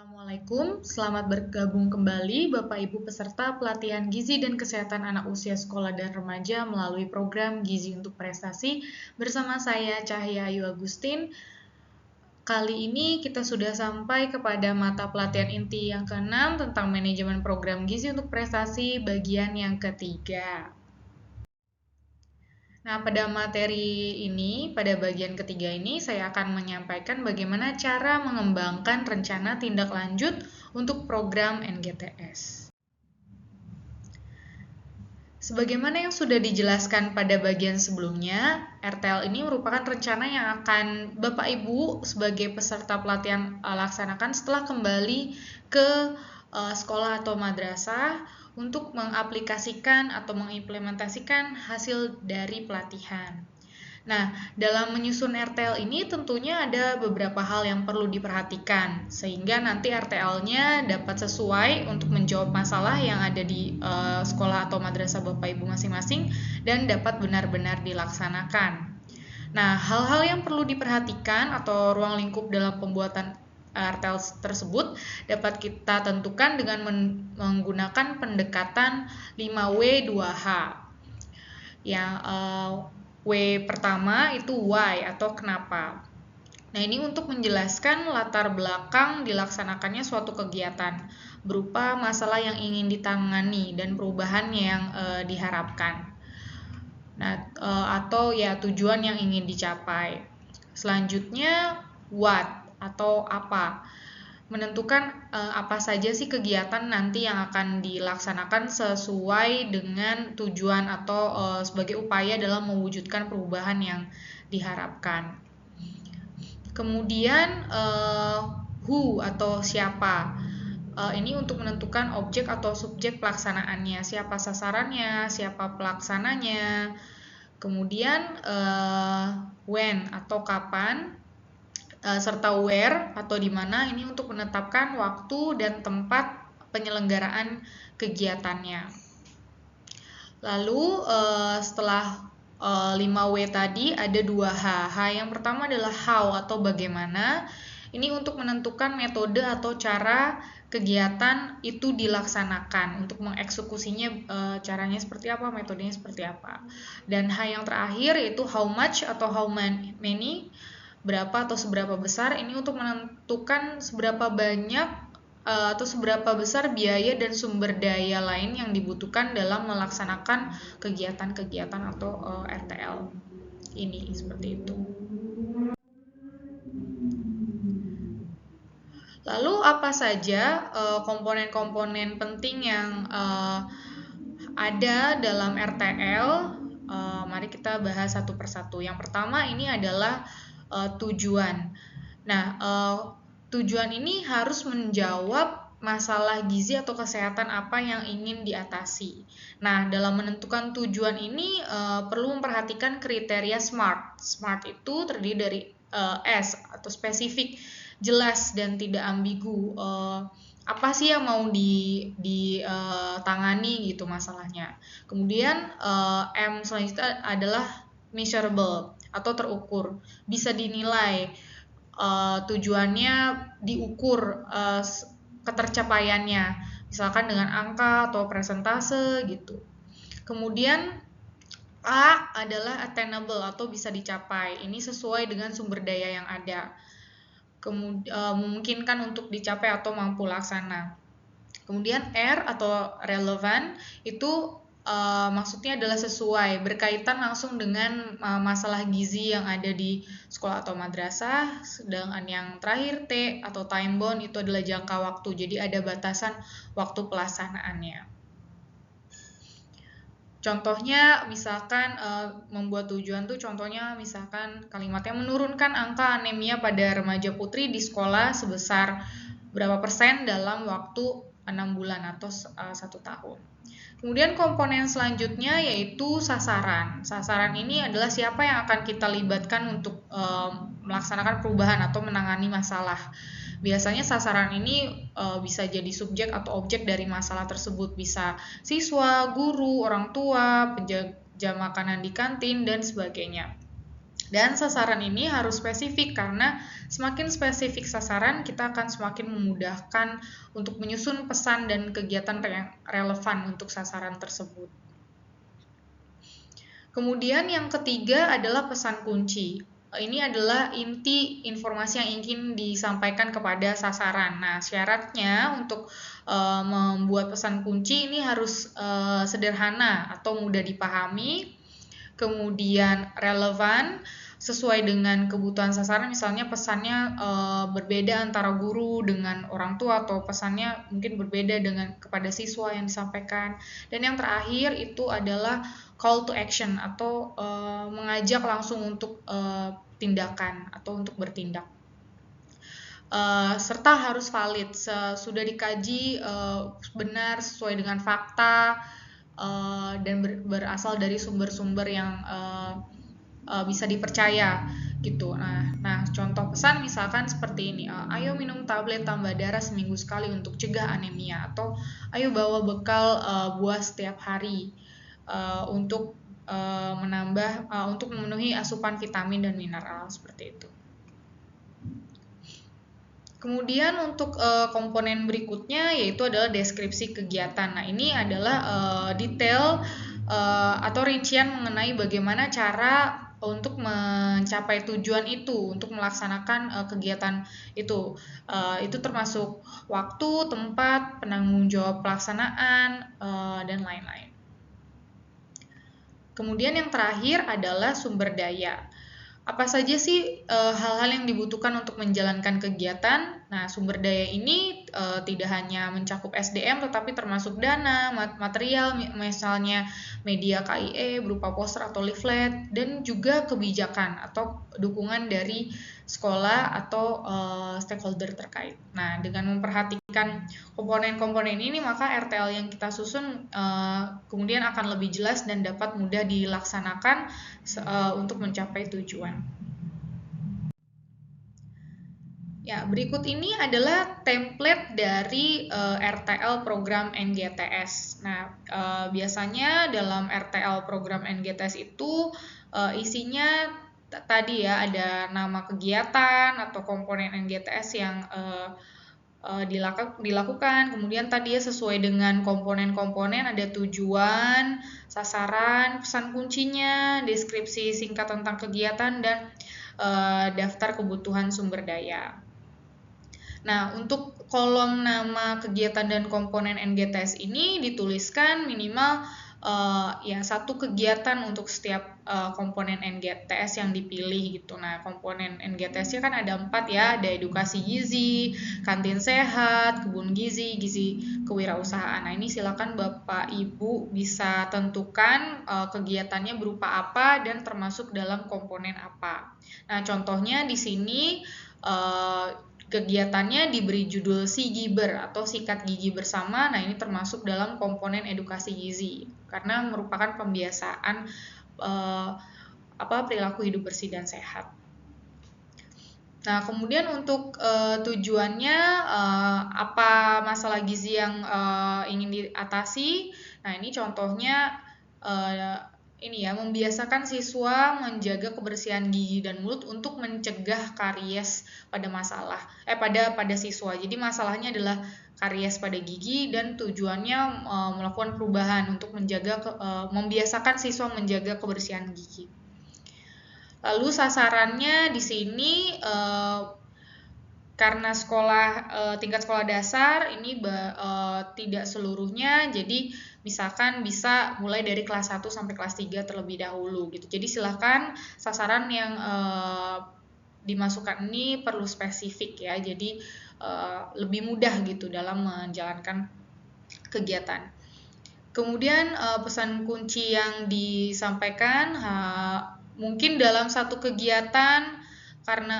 Assalamualaikum, selamat bergabung kembali Bapak Ibu peserta pelatihan Gizi dan Kesehatan Anak Usia Sekolah dan Remaja melalui program Gizi untuk Prestasi bersama saya Cahya Ayu Agustin. Kali ini kita sudah sampai kepada mata pelatihan inti yang ke-6 tentang manajemen program Gizi untuk Prestasi bagian yang ketiga. Nah, pada materi ini, pada bagian ketiga ini, saya akan menyampaikan bagaimana cara mengembangkan rencana tindak lanjut untuk program NGTS. Sebagaimana yang sudah dijelaskan pada bagian sebelumnya, RTL ini merupakan rencana yang akan Bapak Ibu sebagai peserta pelatihan laksanakan setelah kembali ke sekolah atau madrasah untuk mengaplikasikan atau mengimplementasikan hasil dari pelatihan. Nah, dalam menyusun RTL ini tentunya ada beberapa hal yang perlu diperhatikan sehingga nanti RTL-nya dapat sesuai untuk menjawab masalah yang ada di sekolah atau madrasah Bapak Ibu masing-masing dan dapat benar-benar dilaksanakan. Nah, hal-hal yang perlu diperhatikan atau ruang lingkup dalam pembuatan RTL tersebut dapat kita tentukan dengan menggunakan pendekatan 5W2H. Yang W pertama itu why atau kenapa. Nah, ini untuk menjelaskan latar belakang dilaksanakannya suatu kegiatan berupa masalah yang ingin ditangani dan perubahan yang diharapkan. Nah, atau ya tujuan yang ingin dicapai. Selanjutnya what atau apa, menentukan apa saja sih kegiatan nanti yang akan dilaksanakan sesuai dengan tujuan atau sebagai upaya dalam mewujudkan perubahan yang diharapkan. Kemudian who atau siapa, ini untuk menentukan objek atau subjek pelaksanaannya, siapa sasarannya, siapa pelaksananya. Kemudian when atau kapan, serta where atau di mana, ini untuk menetapkan waktu dan tempat penyelenggaraan kegiatannya. Lalu setelah 5W tadi ada 2H. H yang pertama adalah how atau bagaimana. Ini untuk menentukan metode atau cara kegiatan itu dilaksanakan, untuk mengeksekusinya caranya seperti apa, metodenya seperti apa. Dan H yang terakhir yaitu how much atau how many, berapa atau seberapa besar, ini untuk menentukan seberapa banyak atau seberapa besar biaya dan sumber daya lain yang dibutuhkan dalam melaksanakan kegiatan-kegiatan atau RTL ini, seperti itu. Lalu apa saja komponen-komponen penting yang ada dalam RTL? Mari kita bahas satu persatu. Yang pertama ini adalah tujuan. Nah, tujuan ini harus menjawab masalah gizi atau kesehatan apa yang ingin diatasi. Nah, dalam menentukan tujuan ini perlu memperhatikan kriteria SMART. SMART itu terdiri dari S atau spesifik, jelas dan tidak ambigu. Apa sih yang mau ditangani gitu masalahnya. Kemudian M selanjutnya adalah measurable atau terukur, bisa dinilai, tujuannya diukur ketercapaiannya, misalkan dengan angka atau persentase gitu. Kemudian A adalah attainable atau bisa dicapai, ini sesuai dengan sumber daya yang ada, memungkinkan untuk dicapai atau mampu laksana. Kemudian R atau relevant itu maksudnya adalah sesuai, berkaitan langsung dengan masalah gizi yang ada di sekolah atau madrasah. Sedangkan yang terakhir T atau time bound itu adalah jangka waktu, jadi ada batasan waktu pelaksanaannya. Contohnya misalkan membuat tujuan tuh, contohnya misalkan kalimatnya menurunkan angka anemia pada remaja putri di sekolah sebesar berapa persen dalam waktu 6 bulan atau 1 tahun. Kemudian komponen selanjutnya yaitu sasaran. Sasaran ini adalah siapa yang akan kita libatkan untuk melaksanakan perubahan atau menangani masalah. Biasanya sasaran ini bisa jadi subjek atau objek dari masalah tersebut, bisa siswa, guru, orang tua, penjaga makanan di kantin, dan sebagainya. Dan sasaran ini harus spesifik karena semakin spesifik sasaran, kita akan semakin memudahkan untuk menyusun pesan dan kegiatan yang relevan untuk sasaran tersebut. Kemudian yang ketiga adalah pesan kunci. Ini adalah inti informasi yang ingin disampaikan kepada sasaran. Nah, syaratnya untuk membuat pesan kunci ini harus sederhana atau mudah dipahami, kemudian relevan, sesuai dengan kebutuhan sasaran, misalnya pesannya berbeda antara guru dengan orang tua atau pesannya mungkin berbeda dengan kepada siswa yang disampaikan. Dan yang terakhir itu adalah call to action atau mengajak langsung untuk tindakan atau untuk bertindak. Serta harus valid, sudah dikaji benar sesuai dengan fakta dan berasal dari sumber-sumber yang bisa dipercaya gitu. Nah, contoh pesan misalkan seperti ini, ayo minum tablet tambah darah seminggu sekali untuk cegah anemia, atau ayo bawa bekal buah setiap hari untuk untuk memenuhi asupan vitamin dan mineral, seperti itu. Kemudian untuk komponen berikutnya yaitu adalah deskripsi kegiatan. Nah, ini adalah detail atau rincian mengenai bagaimana cara untuk mencapai tujuan itu, untuk melaksanakan kegiatan itu. Itu termasuk waktu, tempat, penanggung jawab pelaksanaan, dan lain-lain. Kemudian yang terakhir adalah sumber daya. Apa saja sih hal-hal yang dibutuhkan untuk menjalankan kegiatan? Nah, sumber daya ini tidak hanya mencakup SDM, tetapi termasuk dana, material, misalnya media KIE berupa poster atau leaflet, dan juga kebijakan atau dukungan dari sekolah atau stakeholder terkait. Nah, dengan memperhatikan komponen-komponen ini, maka RTL yang kita susun kemudian akan lebih jelas dan dapat mudah dilaksanakan untuk mencapai tujuan. Ya, berikut ini adalah template dari RTL program NGTS. Nah, biasanya dalam RTL program NGTS itu isinya tadi ya, ada nama kegiatan atau komponen NGTS yang dilakukan, kemudian tadi ya sesuai dengan komponen-komponen, ada tujuan, sasaran, pesan kuncinya, deskripsi singkat tentang kegiatan, dan daftar kebutuhan sumber daya. Nah, untuk kolom nama kegiatan dan komponen NGTS ini dituliskan minimal satu kegiatan untuk setiap komponen NGTS yang dipilih gitu. Nah, komponen NGTS-nya kan ada 4 ya, ada edukasi gizi, kantin sehat, kebun gizi, gizi kewirausahaan. Nah, ini silakan Bapak Ibu bisa tentukan kegiatannya berupa apa dan termasuk dalam komponen apa. Nah, contohnya di sini kegiatannya diberi judul SIGIBER atau Sikat Gigi Bersama. Nah, ini termasuk dalam komponen edukasi gizi karena merupakan pembiasaan perilaku hidup bersih dan sehat. Nah, kemudian untuk tujuannya apa masalah gizi yang ingin diatasi? Nah, ini contohnya membiasakan siswa menjaga kebersihan gigi dan mulut untuk mencegah karies pada siswa. Jadi masalahnya adalah karies pada gigi dan tujuannya melakukan perubahan untuk membiasakan siswa menjaga kebersihan gigi. Lalu sasarannya di sini karena tingkat sekolah dasar ini tidak seluruhnya, jadi misalkan bisa mulai dari kelas 1 sampai kelas 3 terlebih dahulu gitu. Jadi silakan sasaran yang dimasukkan ini perlu spesifik ya, jadi lebih mudah gitu dalam menjalankan kegiatan. Kemudian pesan kunci yang disampaikan mungkin dalam satu kegiatan, karena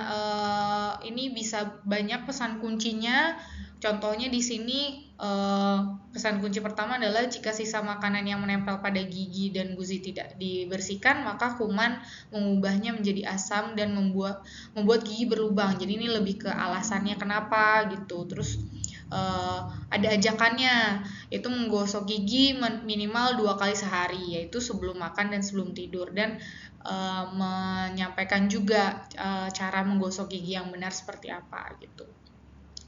ini bisa banyak pesan kuncinya. Contohnya di sini pesan kunci pertama adalah jika sisa makanan yang menempel pada gigi dan gusi tidak dibersihkan, maka kuman mengubahnya menjadi asam dan membuat gigi berlubang. Jadi ini lebih ke alasannya kenapa gitu. Terus ada ajakannya, itu menggosok gigi minimal 2 kali sehari, yaitu sebelum makan dan sebelum tidur, dan menyampaikan juga cara menggosok gigi yang benar seperti apa gitu.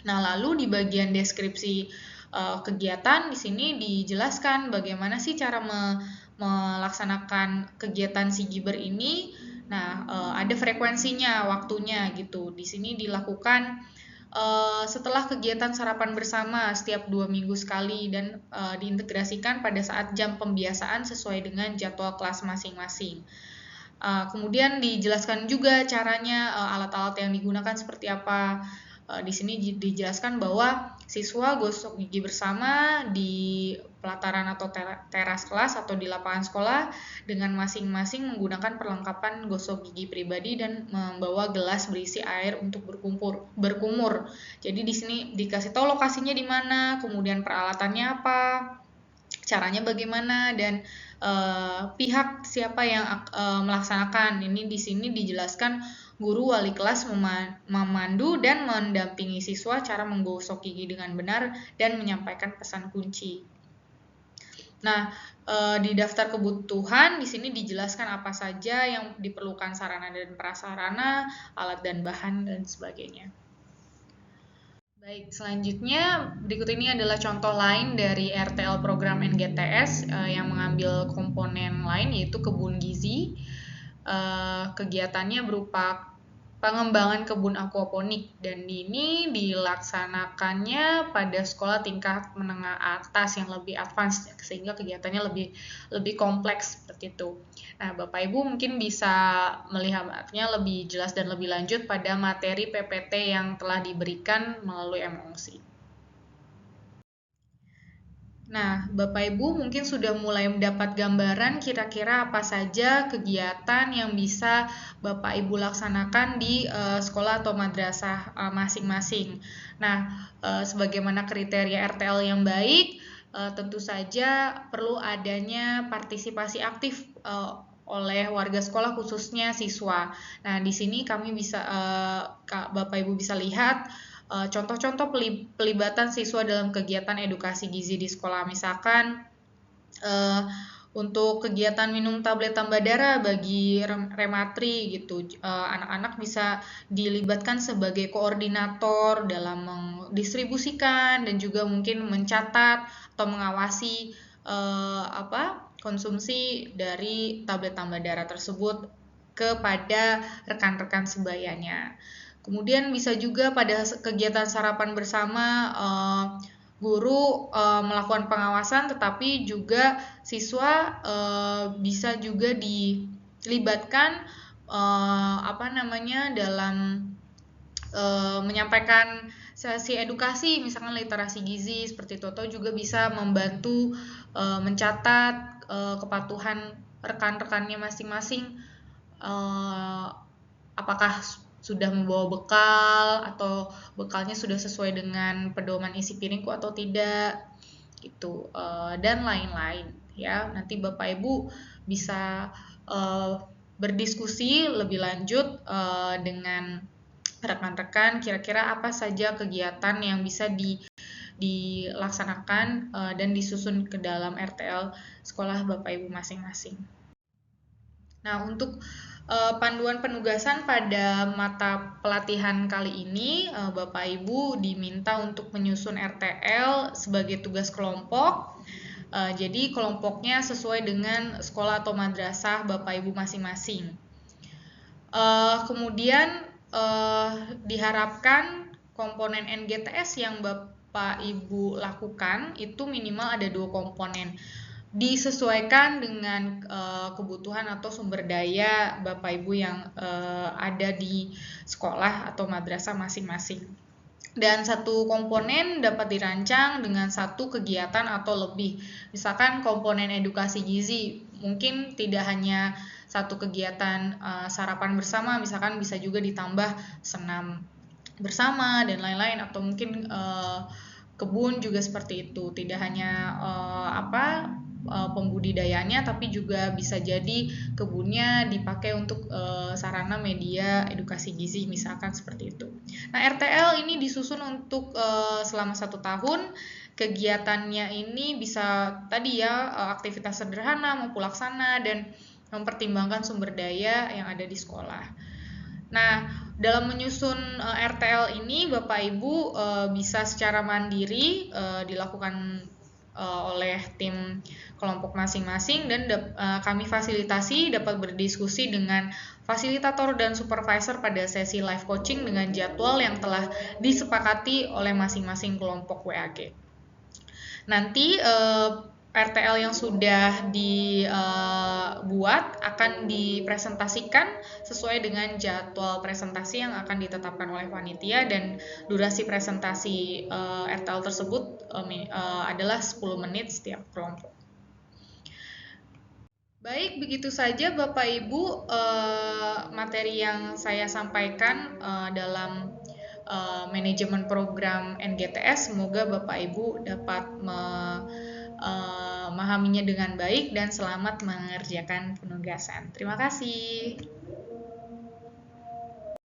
Nah, lalu di bagian deskripsi kegiatan di sini dijelaskan bagaimana sih cara melaksanakan kegiatan si Giber ini. Nah, ada frekuensinya, waktunya gitu. Di sini dilakukan setelah kegiatan sarapan bersama setiap 2 minggu sekali, dan diintegrasikan pada saat jam pembiasaan sesuai dengan jadwal kelas masing-masing. Kemudian dijelaskan juga caranya, alat-alat yang digunakan seperti apa. Di sini dijelaskan bahwa siswa gosok gigi bersama di pelataran atau teras kelas atau di lapangan sekolah dengan masing-masing menggunakan perlengkapan gosok gigi pribadi dan membawa gelas berisi air untuk berkumur. Jadi di sini dikasih tahu lokasinya di mana, kemudian peralatannya apa, caranya bagaimana, dan pihak siapa yang melaksanakan. Ini di sini dijelaskan guru wali kelas memandu dan mendampingi siswa cara menggosok gigi dengan benar dan menyampaikan pesan kunci. Nah, di daftar kebutuhan di sini dijelaskan apa saja yang diperlukan, sarana dan prasarana, alat dan bahan, dan sebagainya. Baik, selanjutnya berikut ini adalah contoh lain dari RTL program NGTS yang mengambil komponen lain, yaitu kebun gizi. Kegiatannya berupa pengembangan kebun aquaponik, dan ini dilaksanakannya pada sekolah tingkat menengah atas yang lebih advance, sehingga kegiatannya lebih kompleks seperti itu. Nah, Bapak Ibu mungkin bisa melihatnya lebih jelas dan lebih lanjut pada materi PPT yang telah diberikan melalui MOC. Nah, Bapak Ibu mungkin sudah mulai mendapat gambaran kira-kira apa saja kegiatan yang bisa Bapak Ibu laksanakan di sekolah atau madrasah masing-masing. Nah, sebagaimana kriteria RTL yang baik, tentu saja perlu adanya partisipasi aktif oleh warga sekolah, khususnya siswa. Nah, di sini kami bisa Bapak Ibu bisa lihat contoh-contoh pelibatan siswa dalam kegiatan edukasi gizi di sekolah. Misalkan untuk kegiatan minum tablet tambah darah bagi rematri gitu, anak-anak bisa dilibatkan sebagai koordinator dalam mendistribusikan dan juga mungkin mencatat atau mengawasi konsumsi dari tablet tambah darah tersebut kepada rekan-rekan sebayanya. Kemudian bisa juga pada kegiatan sarapan bersama guru melakukan pengawasan, tetapi juga siswa bisa juga dilibatkan dalam menyampaikan sesi edukasi, misalkan literasi gizi seperti itu, atau juga bisa membantu mencatat kepatuhan rekan-rekannya masing-masing, apakah sudah membawa bekal atau bekalnya sudah sesuai dengan pedoman isi piringku atau tidak gitu, dan lain-lain ya. Nanti Bapak Ibu bisa berdiskusi lebih lanjut dengan rekan-rekan kira-kira apa saja kegiatan yang bisa dilaksanakan dan disusun ke dalam RTL sekolah Bapak Ibu masing-masing. Nah, untuk panduan penugasan pada mata pelatihan kali ini, Bapak Ibu diminta untuk menyusun RTL sebagai tugas kelompok. Jadi kelompoknya sesuai dengan sekolah atau madrasah Bapak Ibu masing-masing. Kemudian diharapkan komponen NGTS yang Bapak Ibu lakukan itu minimal ada 2 komponen, disesuaikan dengan kebutuhan atau sumber daya Bapak Ibu yang ada di sekolah atau madrasah masing-masing. Dan 1 komponen dapat dirancang dengan 1 kegiatan atau lebih. Misalkan komponen edukasi gizi, mungkin tidak hanya 1 kegiatan sarapan bersama, misalkan bisa juga ditambah senam bersama dan lain-lain, atau mungkin kebun juga seperti itu. Tidak hanya pembudidayaannya, tapi juga bisa jadi kebunnya dipakai untuk sarana media edukasi gizi, misalkan seperti itu. Nah, RTL ini disusun untuk selama 1 tahun. Kegiatannya ini bisa tadi ya, aktivitas sederhana maupun laksana dan mempertimbangkan sumber daya yang ada di sekolah. Nah, dalam menyusun RTL ini Bapak Ibu bisa secara mandiri dilakukan oleh tim kelompok masing-masing, dan kami fasilitasi dapat berdiskusi dengan fasilitator dan supervisor pada sesi live coaching dengan jadwal yang telah disepakati oleh masing-masing kelompok WAG. Nanti RTL yang sudah dibuat akan dipresentasikan sesuai dengan jadwal presentasi yang akan ditetapkan oleh panitia, dan durasi presentasi RTL tersebut adalah 10 menit setiap kelompok. Baik, begitu saja Bapak Ibu materi yang saya sampaikan dalam manajemen program NGTS. Semoga Bapak Ibu dapat memahaminya dengan baik dan selamat mengerjakan penugasan. Terima kasih.